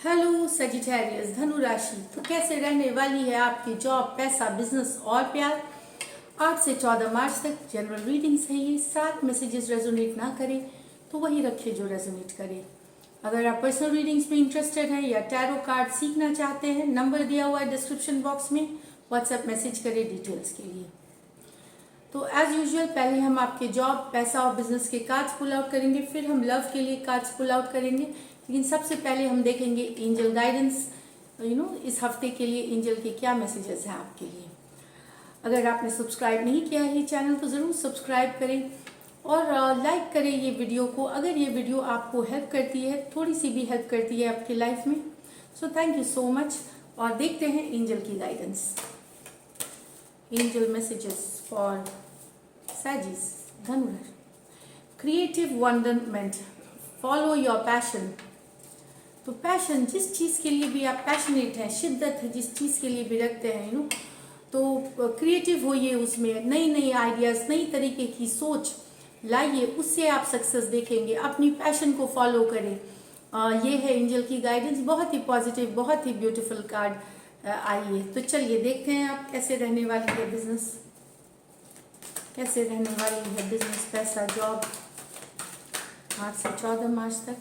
Hello Sagittarius धनु राशि। तो कैसे रहने वाली है आपकी जॉब, पैसा, बिजनेस और प्यार। 8 से 14 मार्च तक जनरल रीडिंग्स है ये। 7 मैसेजेस रेजोनेट ना करें तो वही रखिए जो रेजोनेट करे। अगर आप पर्सनल रीडिंग्स में इंटरेस्टेड हैं या टैरो कार्ड सीखना चाहते हैं, नंबर दिया हुआ है डिस्क्रिप्शन बॉक्स में, व्हाट्सएप मैसेज करें डिटेल्स के लिए। तो एज यूजुअल पहले हम आपके जॉब, पैसा और बिजनेस के कार्ड्स पुल आउट करेंगे, फिर हम लव के लिए कार्ड्स पुल आउट करेंगे। लेकिन सबसे पहले हम देखेंगे एंजल गाइडेंस, इस हफ्ते के लिए एंजल के क्या मैसेजेस हैं आपके लिए। अगर आपने सब्सक्राइब नहीं किया है चैनल तो ज़रूर सब्सक्राइब करें और लाइक करें ये वीडियो को, अगर ये वीडियो आपको हेल्प करती है, थोड़ी सी भी हेल्प करती है आपकी लाइफ में। So thank you so much. और देखते हैं एंजल की guidance, angel messages for Sagittarius, धनुराशि। Creative wonderment, follow your passion. तो पैशन, जिस चीज़ के लिए भी आप पैशनेट हैं, शिद्दत है जिस चीज़ के लिए भी रखते हैं तो क्रिएटिव होइए, उसमें नई नई आइडियाज़, नई तरीके की सोच लाइए, उससे आप सक्सेस देखेंगे। अपनी पैशन को फॉलो करें। ये है एंजल की गाइडेंस, बहुत ही पॉजिटिव, बहुत ही ब्यूटीफुल कार्ड। आइए तो चलिए देखते हैं आप कैसे रहने वाली है बिजनेस, कैसे रहने वाली है बिजनेस, पैसा, जॉब 8 से 14 मार्च तक।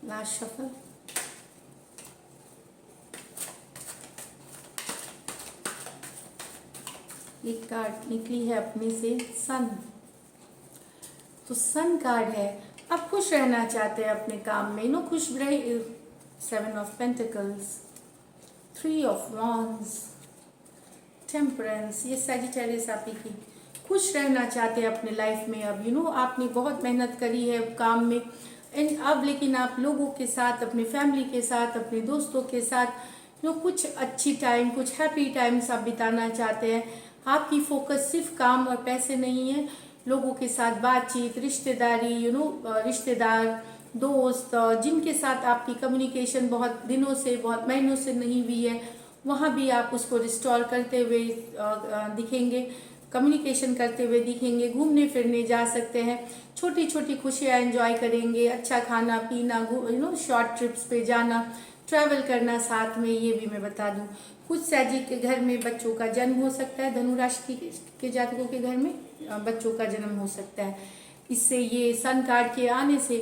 Last shuffle. एक कार्ड निकली है अपने से सन। तो सन कार्ड है, आप खुश रहना चाहते हैं अपने काम में, खुश रहे। 7 of pentacles, 3 of wands, temperance. ये सजिटेरियस आप ही की खुश रहना चाहते हैं अपने लाइफ में। अब आपने बहुत मेहनत करी है काम में एंड अब लेकिन आप लोगों के साथ, अपने फैमिली के साथ, अपने दोस्तों के साथ कुछ अच्छी टाइम, कुछ हैप्पी टाइम्स आप बिताना चाहते हैं। आपकी फोकस सिर्फ काम और पैसे नहीं है, लोगों के साथ बातचीत, रिश्तेदारी, रिश्तेदार, दोस्त, जिनके साथ आपकी कम्युनिकेशन बहुत दिनों से, बहुत महीनों से नहीं हुई है, वहाँ भी आप उसको रिस्टोर करते हुए दिखेंगे, कम्युनिकेशन करते हुए दिखेंगे। घूमने फिरने जा सकते हैं, छोटी छोटी खुशियाँ एंजॉय करेंगे, अच्छा खाना पीना, शॉर्ट ट्रिप्स पे जाना, ट्रैवल करना साथ में। ये भी मैं बता दूं, कुछ सैजी के घर में बच्चों का जन्म हो सकता है, धनुराशि के जातकों के घर में बच्चों का जन्म हो सकता है। इससे ये सन कार्ड के आने से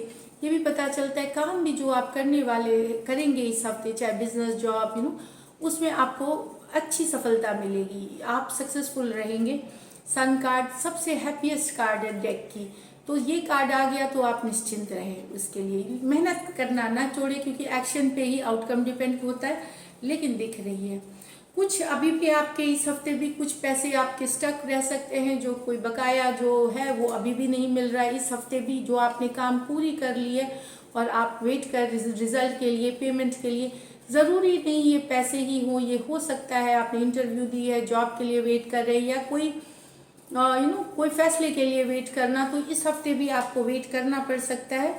ये भी पता चलता है काम भी जो आप करने वाले करेंगे इस हफ्ते, चाहे बिजनेस, जॉब, उसमें आपको अच्छी सफलता मिलेगी, आप सक्सेसफुल रहेंगे। सन कार्ड सबसे हैप्पीएस्ट कार्ड है डेक की, तो ये कार्ड आ गया तो आप निश्चिंत रहें। उसके लिए मेहनत करना ना छोड़े, क्योंकि एक्शन पे ही आउटकम डिपेंड होता है। लेकिन दिख रही है कुछ अभी भी आपके इस हफ्ते भी कुछ पैसे आपके स्टक रह सकते हैं, जो कोई बकाया जो है वो अभी भी नहीं मिल रहा है। इस हफ्ते भी जो आपने काम पूरी कर ली है और आप वेट कर रिजल्ट के लिए, पेमेंट के लिए। ज़रूरी नहीं ये पैसे ही हो, ये हो सकता है आपने इंटरव्यू दी है, जॉब के लिए वेट कर रहे हैं, या कोई कोई फैसले के लिए वेट करना, तो इस हफ्ते भी आपको वेट करना पड़ सकता है।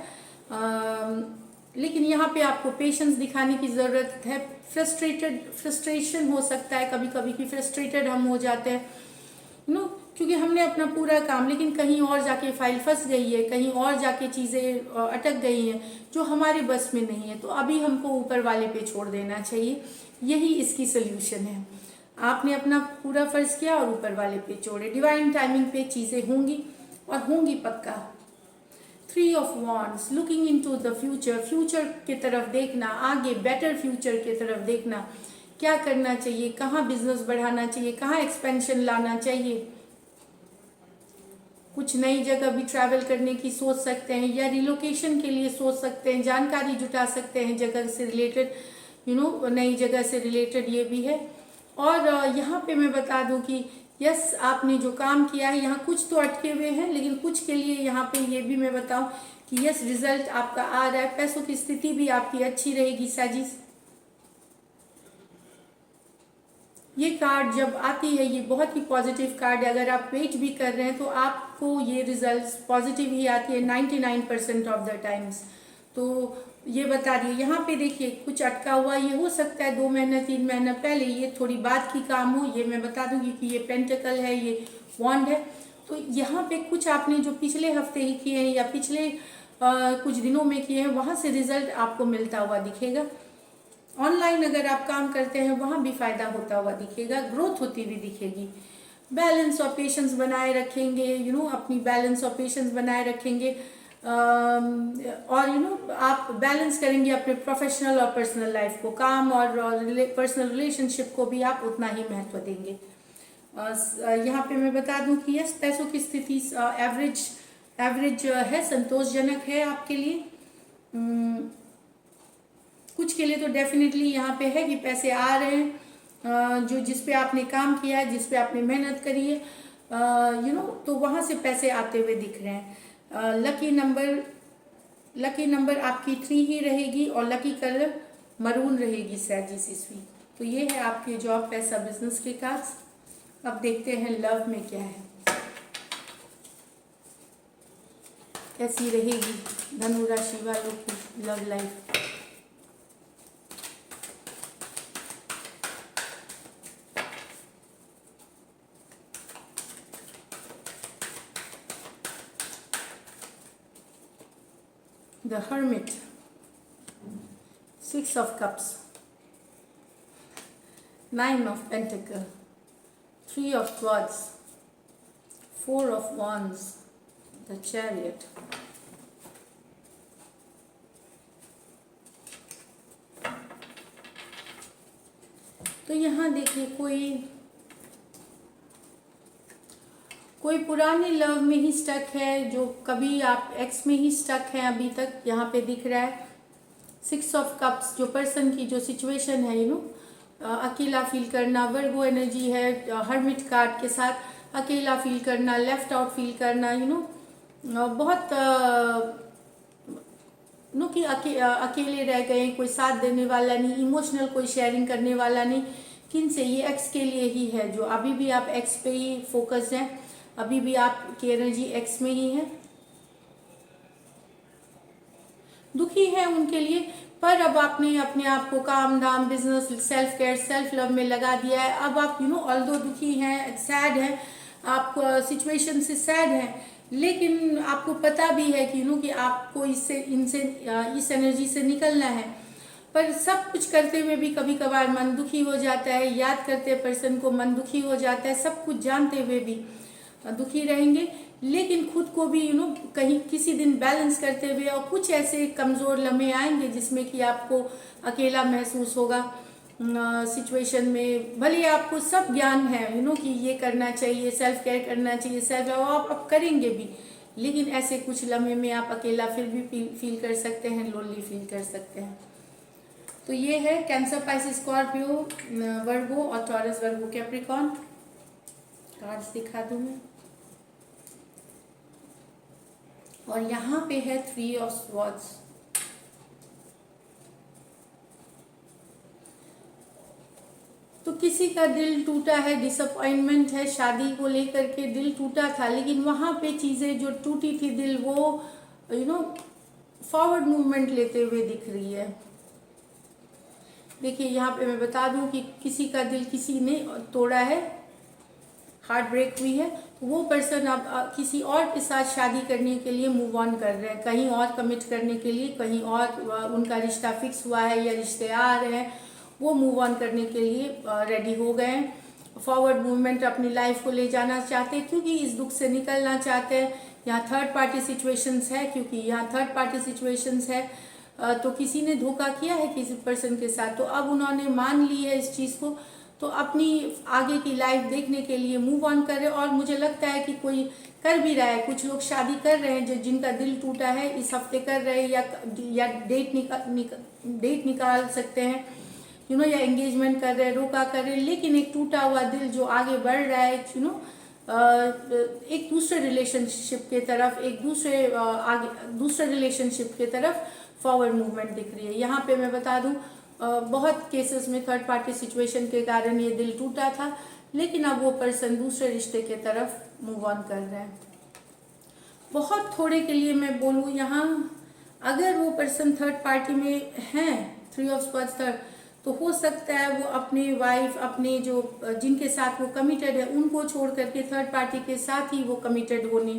लेकिन यहाँ पे आपको पेशेंस दिखाने की ज़रूरत है। फ्रस्ट्रेशन हो सकता है कभी कभी कि फ्रस्ट्रेटेड हम हो जाते हैं, क्योंकि हमने अपना पूरा काम, लेकिन कहीं और जाके फाइल फंस गई है, कहीं और जाके चीज़ें अटक गई हैं जो हमारे बस में नहीं है। तो अभी हमको ऊपर वाले पे छोड़ देना चाहिए, यही इसकी सोल्यूशन है। आपने अपना पूरा फर्ज किया और ऊपर वाले पे छोड़े। डिवाइन टाइमिंग पे चीज़ें होंगी और होंगी पक्का। 3 of wands, looking into the future, future की तरफ देखना, आगे बेटर फ्यूचर की तरफ देखना, क्या करना चाहिए, कहाँ बिजनेस बढ़ाना चाहिए, कहाँ एक्सपेंशन लाना चाहिए। कुछ नई जगह भी ट्रैवल करने की सोच सकते हैं, या रिलोकेशन के लिए सोच सकते हैं, जानकारी जुटा सकते हैं जगह से रिलेटेड, नई जगह से रिलेटेड ये भी है। और यहाँ पे मैं बता दूं कि यस, आपने जो काम किया है यहाँ कुछ तो अटके हुए हैं, लेकिन कुछ के लिए यहाँ पे ये भी मैं बताऊं कि यस, रिजल्ट आपका आ रहा है। पैसों की स्थिति भी आपकी अच्छी रहेगी साजिश। ये कार्ड जब आती है ये बहुत ही पॉजिटिव कार्ड है। अगर आप वेट भी कर रहे हैं तो आपको ये रिजल्ट्स पॉजिटिव ही आती है 99% ऑफ द टाइम्स। तो ये बता दिए। यहाँ पे देखिए कुछ अटका हुआ ये हो सकता है 2 महीना 3 महीना पहले, ये थोड़ी बात की काम हो, ये मैं बता दूंगी कि ये पेंटिकल है, ये वॉन्ड है। तो यहाँ पे कुछ आपने जो पिछले हफ्ते ही किए हैं या पिछले कुछ दिनों में किए हैं, वहाँ से रिजल्ट आपको मिलता हुआ दिखेगा। ऑनलाइन अगर आप काम करते हैं वहाँ भी फायदा होता हुआ दिखेगा, ग्रोथ होती हुई दिखेगी। बैलेंस और पेशेंस बनाए रखेंगे, अपनी बैलेंस और पेशेंस बनाए रखेंगे। और आप बैलेंस करेंगे अपने प्रोफेशनल और पर्सनल लाइफ को, काम और पर्सनल रिलेशनशिप को भी आप उतना ही महत्व देंगे। यहाँ पे मैं बता दूं कि यस, पैसों की स्थिति एवरेज है, संतोषजनक है आपके लिए। कुछ के लिए तो डेफिनेटली यहाँ पे है कि पैसे आ रहे हैं, जो जिस पे आपने काम किया है, जिस पे आपने मेहनत करी है, तो वहाँ से पैसे आते हुए दिख रहे हैं। लकी नंबर आपकी 3 ही रहेगी और लकी कलर मरून रहेगी, सहजी सी स्वीट। तो ये है आपके जॉब, पैसा, बिजनेस के कार्ड्स। अब देखते हैं लव में क्या है, कैसी रहेगी धनु राशि वालों की love life. The Hermit, 6 of Cups, 9 of Pentacles, 3 of Swords, 4 of Wands, the Chariot. तो यहाँ देखिए कोई पुराने लव में ही स्टक है, जो कभी आप एक्स में ही स्टक हैं अभी तक, यहाँ पे दिख रहा है। 6 ऑफ कप्स, जो पर्सन की जो सिचुएशन है, अकेला फील करना, वर्गो एनर्जी है हर्मिट कार्ड के साथ, अकेला फील करना, लेफ्ट आउट फील करना, बहुत कि अकेले रह गए, कोई साथ देने वाला नहीं, इमोशनल कोई शेयरिंग करने वाला नहीं। किन से? ये एक्स के लिए ही है, जो अभी भी आप एक्स पे ही फोकस हैं, अभी भी आपकी एनर्जी एक्स में ही है, दुखी है उनके लिए। पर अब आपने अपने आप को काम धाम, business, self care, self love में लगा दिया है। अब आप ऑल्दो दुखी हैं, सैड हैं, आप सिचुएशन से सैड हैं, लेकिन आपको पता भी है कि आपको इस एनर्जी से निकलना है। पर सब कुछ करते हुए भी कभी कभार मन दुखी हो जाता है, याद करते पर्सन को मन दुखी हो जाता है, सब कुछ जानते हुए भी दुखी रहेंगे। लेकिन खुद को भी कहीं किसी दिन बैलेंस करते हुए, और कुछ ऐसे कमज़ोर लम्हे आएंगे जिसमें कि आपको अकेला महसूस होगा सिचुएशन में। भले आपको सब ज्ञान है कि ये करना चाहिए, सेल्फ केयर करना चाहिए, सेल्फ लव आप करेंगे भी, लेकिन ऐसे कुछ लम्हे में आप अकेला फिर भी फील कर सकते हैं, लोनली फील कर सकते हैं। तो ये है कैंसर, पाइसेस, स्कॉर्पियो, वर्गो और टॉरस, वर्गो, कैप्रिकॉर्न। कार्ड्स दिखा दूं मैं, और यहाँ पे है 3 ऑफ स्वॉर्ड्स। तो किसी का दिल टूटा है, डिसअपॉइंटमेंट है, शादी को लेकर के दिल टूटा था, लेकिन वहाँ पे चीज़ें जो टूटी थी दिल, वो फॉरवर्ड मूवमेंट लेते हुए दिख रही है। देखिए यहाँ पे मैं बता दूं कि किसी का दिल किसी ने तोड़ा है, हार्ट ब्रेक हुई है, तो वो पर्सन अब किसी और के साथ शादी करने के लिए मूव ऑन कर रहे हैं, कहीं और कमिट करने के लिए, कहीं और उनका रिश्ता फिक्स हुआ है या रिश्ते आ रहे हैं, वो मूव ऑन करने के लिए रेडी हो गए हैं। फॉरवर्ड मूवमेंट अपनी लाइफ को ले जाना चाहते हैं, क्योंकि इस दुख से निकलना चाहते हैं। यहाँ थर्ड पार्टी सिचुएशंस है, क्योंकि यहाँ थर्ड पार्टी सिचुएशंस है, तो किसी ने धोखा किया है किसी पर्सन के साथ, तो अब उन्होंने मान ली है इस चीज़ को, तो अपनी आगे की लाइफ देखने के लिए मूव ऑन कर रहे हैं। और मुझे लगता है कि कोई कर भी रहा है, कुछ लोग शादी कर रहे हैं, जो जिनका दिल टूटा है इस हफ्ते कर रहे हैं, या डेट निकाल सकते हैं, या एंगेजमेंट कर रहे हैं, रोका कर रहे हैं, लेकिन एक टूटा हुआ दिल जो आगे बढ़ रहा है, एक दूसरे रिलेशनशिप के तरफ, दूसरे रिलेशनशिप के तरफ फॉरवर्ड मूवमेंट दिख रही है। यहाँ पे मैं बता दूं, बहुत केसेस में थर्ड पार्टी सिचुएशन के कारण ये दिल टूटा था, लेकिन अब वो पर्सन दूसरे रिश्ते के तरफ मूव ऑन कर रहे हैं। बहुत थोड़े के लिए मैं बोलूँ यहाँ, अगर वो पर्सन थर्ड पार्टी में है, 3 ऑफ स्वर्ड्स थर्ड, तो हो सकता है वो अपने वाइफ, अपने जो जिनके साथ वो कमिटेड है उनको छोड़ करके थर्ड पार्टी के साथ ही वो कमिटेड होने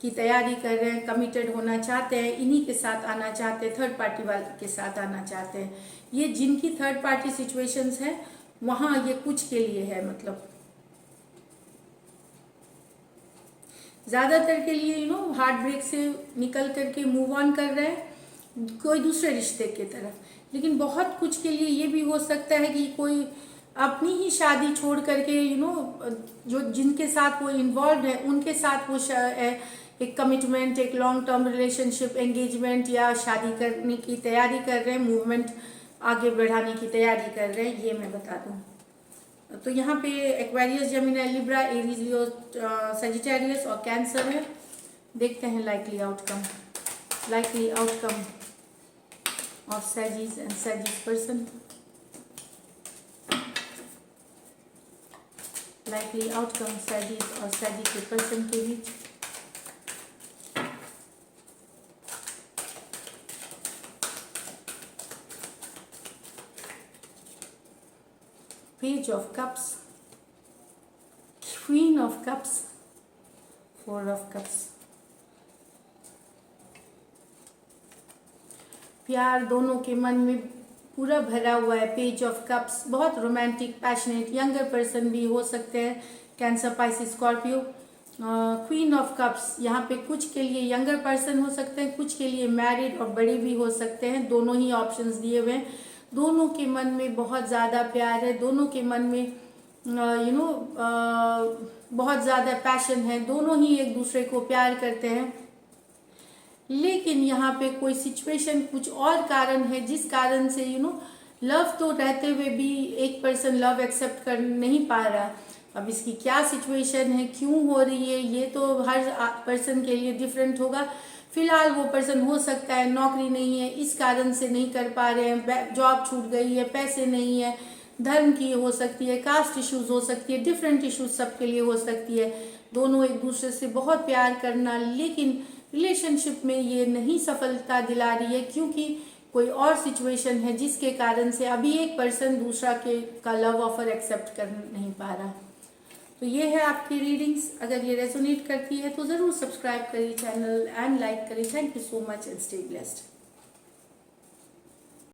की तैयारी कर रहे हैं, कमिटेड होना चाहते हैं, इन्हीं के साथ आना चाहते हैं, थर्ड पार्टी वाले के साथ आना चाहते हैं। ये जिनकी थर्ड पार्टी सिचुएशंस है वहाँ ये कुछ के लिए है, मतलब ज़्यादातर के लिए हार्ट ब्रेक से निकल करके मूव ऑन कर रहे हैं कोई दूसरे रिश्ते की तरफ। लेकिन बहुत कुछ के लिए ये भी हो सकता है कि कोई अपनी ही शादी छोड़ करके जो जिनके साथ वो इन्वॉल्व है उनके साथ वो एक कमिटमेंट, एक लॉन्ग टर्म रिलेशनशिप, एंगेजमेंट या शादी करने की तैयारी कर रहे हैं, मूवमेंट आगे बढ़ाने की तैयारी कर रहे हैं, ये मैं बता दूँ। तो यहाँ पे एक्वेरियस, जेमिनी, लिब्रा, एरीज, लियो, सजिटेरियस और कैंसर है। देखते हैं likely outcome of सैजिस and सैजिस person. Likely outcome सैजिस और सैजिस के पर्सन के बीच। Page of Cups, Queen of Cups, Four of Cups। प्यार दोनों के मन में पूरा भरा हुआ है। पेज ऑफ कप्स, बहुत रोमांटिक, पैशनेट, यंगर पर्सन भी हो सकते हैं, cancer, Pisces, Scorpio. Queen of cups, यहाँ पे कुछ के लिए यंगर पर्सन हो सकते हैं, कुछ के लिए मैरिड और बड़े भी हो सकते हैं, दोनों ही ऑप्शंस दिए हुए हैं। दोनों के मन में बहुत ज़्यादा प्यार है, दोनों के मन में बहुत ज़्यादा पैशन है, दोनों ही एक दूसरे को प्यार करते हैं। लेकिन यहाँ पे कोई सिचुएशन, कुछ और कारण है जिस कारण से लव तो रहते हुए भी एक पर्सन लव एक्सेप्ट कर नहीं पा रहा। अब इसकी क्या सिचुएशन है, क्यों हो रही है, ये तो हर पर्सन के लिए डिफरेंट होगा। फिलहाल वो पर्सन हो सकता है नौकरी नहीं है, इस कारण से नहीं कर पा रहे हैं, जॉब छूट गई है, पैसे नहीं है, धर्म की हो सकती है, कास्ट इश्यूज हो सकती है, डिफरेंट इश्यूज सबके लिए हो सकती है। दोनों एक दूसरे से बहुत प्यार करना, लेकिन रिलेशनशिप में ये नहीं सफलता दिला रही है क्योंकि कोई और सिचुएशन है जिसके कारण से अभी एक पर्सन दूसरा के का लव ऑफर एक्सेप्ट कर नहीं पा रहा। तो ये है आपकी रीडिंग्स। अगर ये रेजोनेट करती है तो ज़रूर सब्सक्राइब करिए चैनल एंड लाइक करिए। Thank you so much and stay blessed.